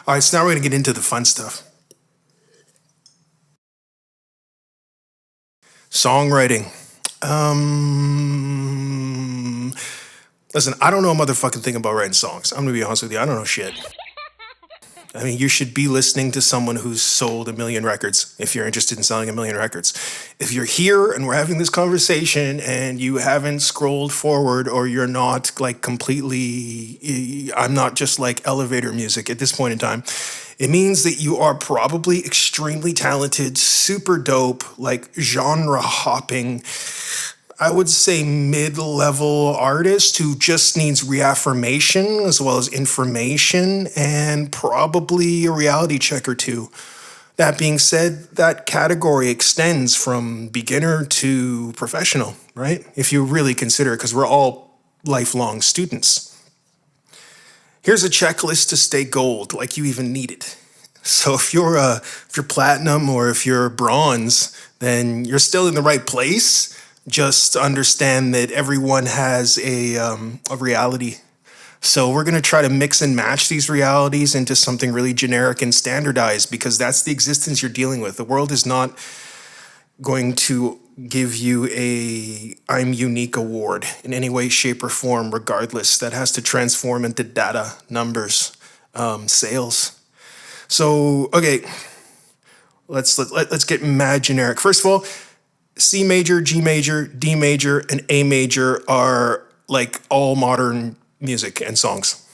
All right, so now we're going to get into the fun stuff. Songwriting. Listen, I don't know a motherfucking thing about writing songs. I'm going to be honest with you. I don't know shit. I mean, you should be listening to someone who's sold 1 million records if you're interested in selling 1 million records. If you're here and we're having this conversation and you haven't scrolled forward, or you're not like completely, I'm not just like elevator music at this point in time, it means that you are probably extremely talented, super dope, like genre hopping, I would say mid-level artist who just needs reaffirmation as well as information and probably a reality check or two. That being said, that category extends from beginner to professional, right? If you really consider it, because we're all lifelong students. Here's a checklist to stay gold, like you even need it. So if you're platinum or if you're bronze, then you're still in the right place. Just understand that everyone has a reality. So we're going to try to mix and match these realities into something really generic and standardized, because that's the existence you're dealing with. The world is not going to give you a I'm unique award in any way, shape, or form, regardless. That has to transform into data, numbers, sales. So, okay, let's get mad generic. First of all, C major, G major, D major, and A major are like all modern music and songs,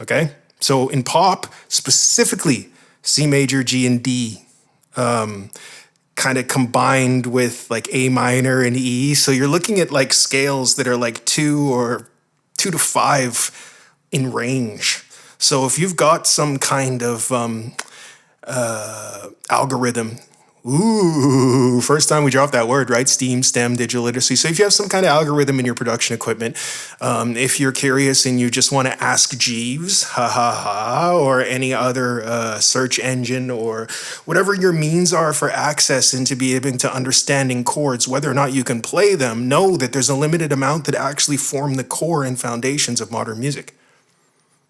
okay? So in pop, specifically, C major, G, and D kind of combined with like A minor and E. So you're looking at like scales that are like 2 to 5 in range. So if you've got some kind of algorithm. Ooh, first time we dropped that word, right? STEM, digital literacy. So if you have some kind of algorithm in your production equipment, if you're curious and you just want to ask Jeeves, or any other search engine or whatever your means are for access and to be able to understanding chords, whether or not you can play them, know that there's a limited amount that actually form the core and foundations of modern music.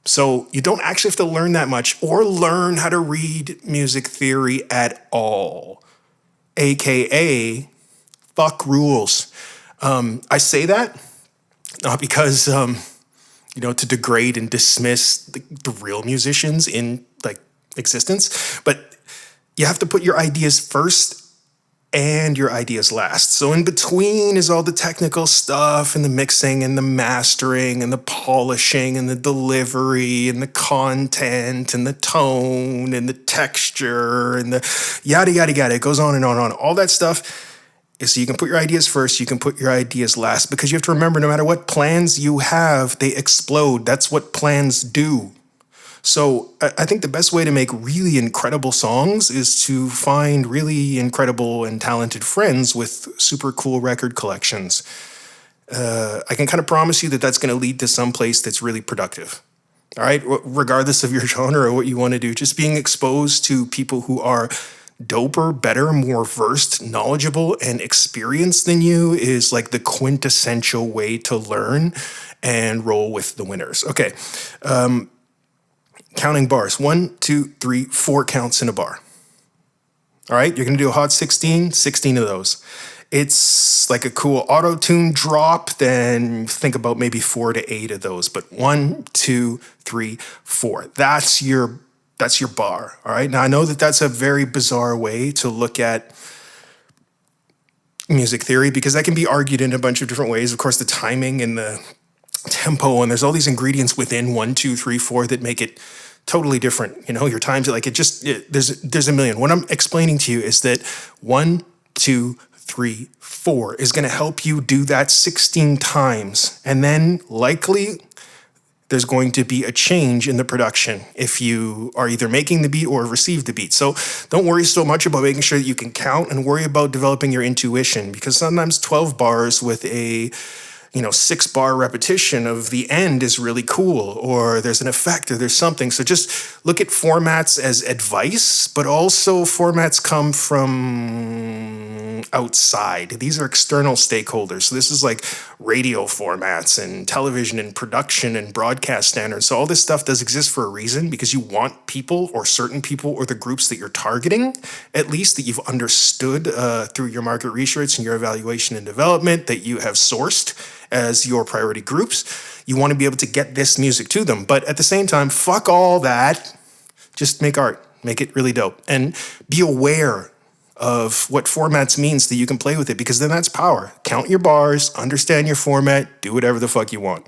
So you don't actually have to learn that much or learn how to read music theory at all. AKA, fuck rules. I say that not because, to degrade and dismiss the real musicians in like existence, but you have to put your ideas first and your ideas last. So in between is all the technical stuff and the mixing and the mastering and the polishing and the delivery and the content and the tone and the texture and the yada, yada, yada. It goes on and on and on. All that stuff is so you can put your ideas first, you can put your ideas last, because you have to remember, no matter what plans you have, they explode. That's what plans do. So I think the best way to make really incredible songs is to find really incredible and talented friends with super cool record collections. I can kind of promise you that that's going to lead to some place that's really productive. All right, regardless of your genre or what you want to do, just being exposed to people who are doper, better, more versed, knowledgeable, and experienced than you is like the quintessential way to learn and roll with the winners. Okay. Counting bars, 1, 2, 3, 4 counts in a bar. All right, you're gonna do a hot 16 of those. It's like a cool auto-tune drop, then think about maybe 4 to 8 of those, but 1, 2, 3, 4. That's your bar, all right? Now, I know that that's a very bizarre way to look at music theory, because that can be argued in a bunch of different ways. Of course, the timing and the tempo, and there's all these ingredients within 1, 2, 3, 4 that make it totally different. Your times, like there's a million. What I'm explaining to you is that 1, 2, 3, 4 is going to help you do that 16 times. And then likely there's going to be a change in the production if you are either making the beat or receive the beat. So don't worry so much about making sure that you can count, and worry about developing your intuition, because sometimes 12 bars with a 6-bar repetition of the end is really cool, or there's an effect, or there's something. So just look at formats as advice, but also formats come from outside. These are external stakeholders. So this is like radio formats and television and production and broadcast standards. So all this stuff does exist for a reason, because you want people or certain people or the groups that you're targeting, at least that you've understood through your market research and your evaluation and development, that you have sourced as your priority groups. You want to be able to get this music to them. But at the same time, fuck all that. Just make art. Make it really dope. And be aware of what formats means, that you can play with it, because then that's power. Count your bars, understand your format, do whatever the fuck you want.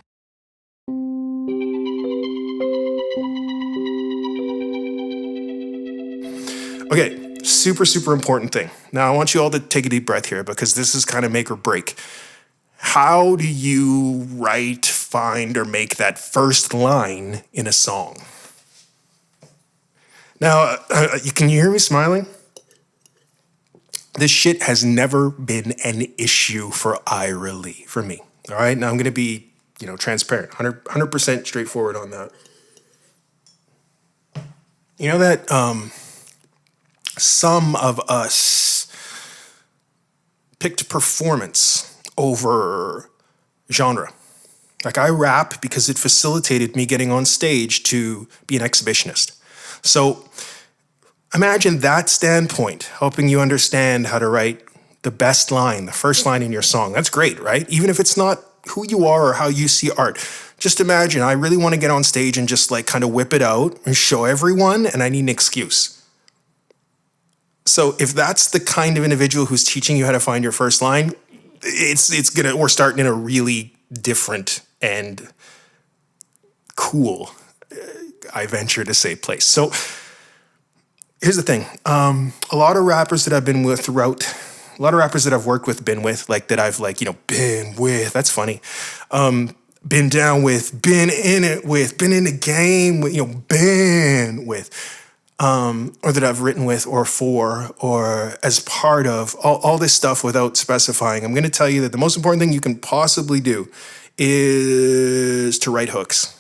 Okay, super important thing. Now I want you all to take a deep breath here, because this is kind of make or break. How do you write, find, or make that first line in a song? Now, can you hear me smiling? This shit has never been an issue for Ira Lee, for me. All right, now I'm going to be, transparent, 100% straightforward on that. You know that some of us picked performance over genre. Like, I rap because it facilitated me getting on stage to be an exhibitionist. So imagine that standpoint helping you understand how to write the best line, the first line in your song. That's great, right? Even if it's not who you are or how you see art. Just imagine, I really want to get on stage and just like kind of whip it out and show everyone, and I need an excuse. So if that's the kind of individual who's teaching you how to find your first line, we're starting in a really different and cool, I venture to say, place. So here's the thing. A lot of rappers that I've been with throughout, a lot of rappers that I've worked with, been with, like that I've been with, that's funny. Been down with, been in it with, been in the game with, been with. Or that I've written with or for or as part of, all this stuff without specifying. I'm going to tell you that the most important thing you can possibly do is to write hooks.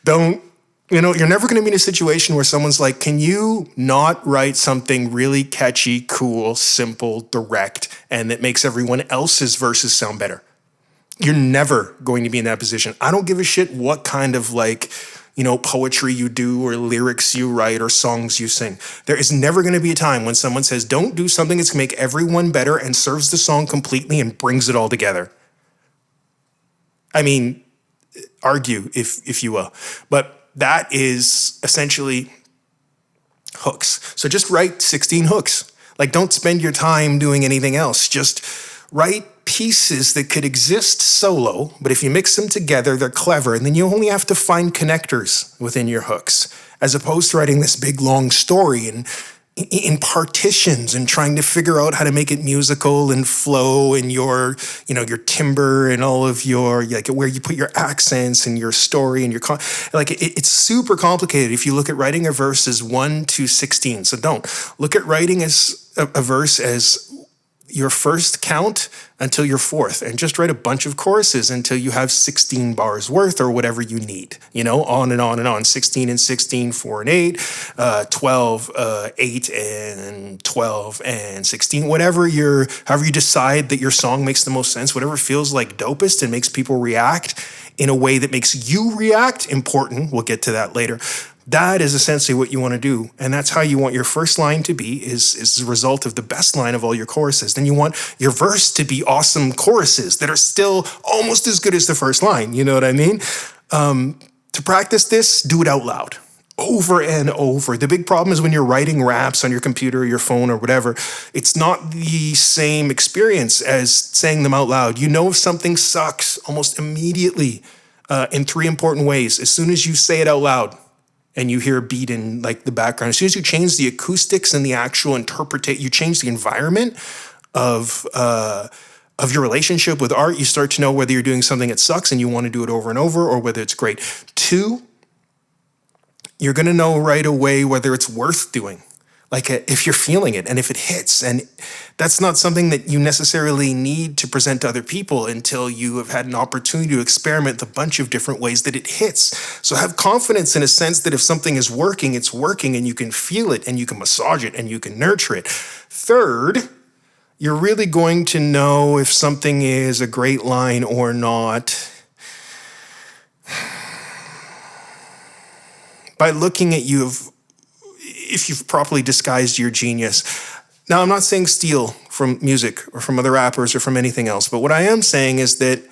You're never going to be in a situation where someone's like, can you not write something really catchy, cool, simple, direct, and that makes everyone else's verses sound better? You're never going to be in that position. I don't give a shit what kind of poetry you do or lyrics you write or songs you sing. There is never going to be a time when someone says, don't do something that's going to make everyone better and serves the song completely and brings it all together. I mean, argue if you will. But that is essentially hooks. So just write 16 hooks. Like, don't spend your time doing anything else. Just write pieces that could exist solo, but if you mix them together, they're clever, and then you only have to find connectors within your hooks, as opposed to writing this big long story and in partitions and trying to figure out how to make it musical and flow and your timbre and all of your, where you put your accents and your story and your, it's super complicated if you look at writing a verse as 1 to 16. So don't look at writing as a verse as your first count until your fourth, and just write a bunch of choruses until you have 16 bars worth or whatever you need, on and on and on. 16 and 16, 4 and 8, 12, 8 and 12 and 16, however you decide that your song makes the most sense, whatever feels like dopest and makes people react in a way that makes you react important. We'll get to that later. That is essentially what you want to do. And that's how you want your first line to be, is a result of the best line of all your choruses. Then you want your verse to be awesome choruses that are still almost as good as the first line. You know what I mean? To practice this, do it out loud over and over. The big problem is when you're writing raps on your computer or your phone or whatever, it's not the same experience as saying them out loud. You know if something sucks almost immediately in 3 important ways. As soon as you say it out loud, and you hear a beat in the background, as soon as you change the acoustics and the actual interpretation, you change the environment of your relationship with art, you start to know whether you're doing something that sucks and you want to do it over and over, or whether it's great. 2, you're going to know right away whether it's worth doing. Like if you're feeling it and if it hits. And that's not something that you necessarily need to present to other people until you have had an opportunity to experiment a bunch of different ways that it hits. So have confidence in a sense that if something is working, it's working, and you can feel it and you can massage it and you can nurture it. Third, you're really going to know if something is a great line or not by looking at you if you've properly disguised your genius. Now, I'm not saying steal from music or from other rappers or from anything else, but what I am saying is that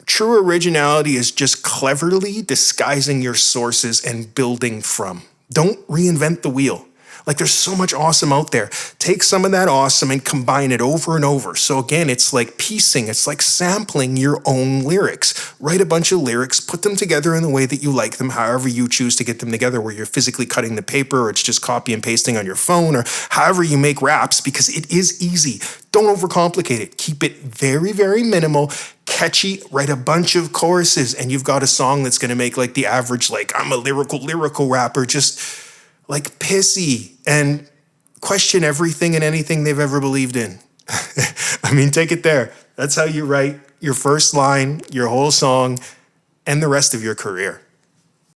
true originality is just cleverly disguising your sources and building from. Don't reinvent the wheel. Like, there's so much awesome out there. Take some of that awesome and combine it over and over. So again, it's like piecing, it's like sampling your own lyrics. Write a bunch of lyrics, put them together in the way that you like them, however you choose to get them together, where you're physically cutting the paper or it's just copy and pasting on your phone, or however you make raps, because it is easy. Don't overcomplicate it. Keep it very, very minimal, catchy, write a bunch of choruses, and you've got a song that's gonna make like the average, like, I'm a lyrical rapper, just like pissy and question everything and anything they've ever believed in. I mean, take it there. That's how you write your first line, your whole song, and the rest of your career.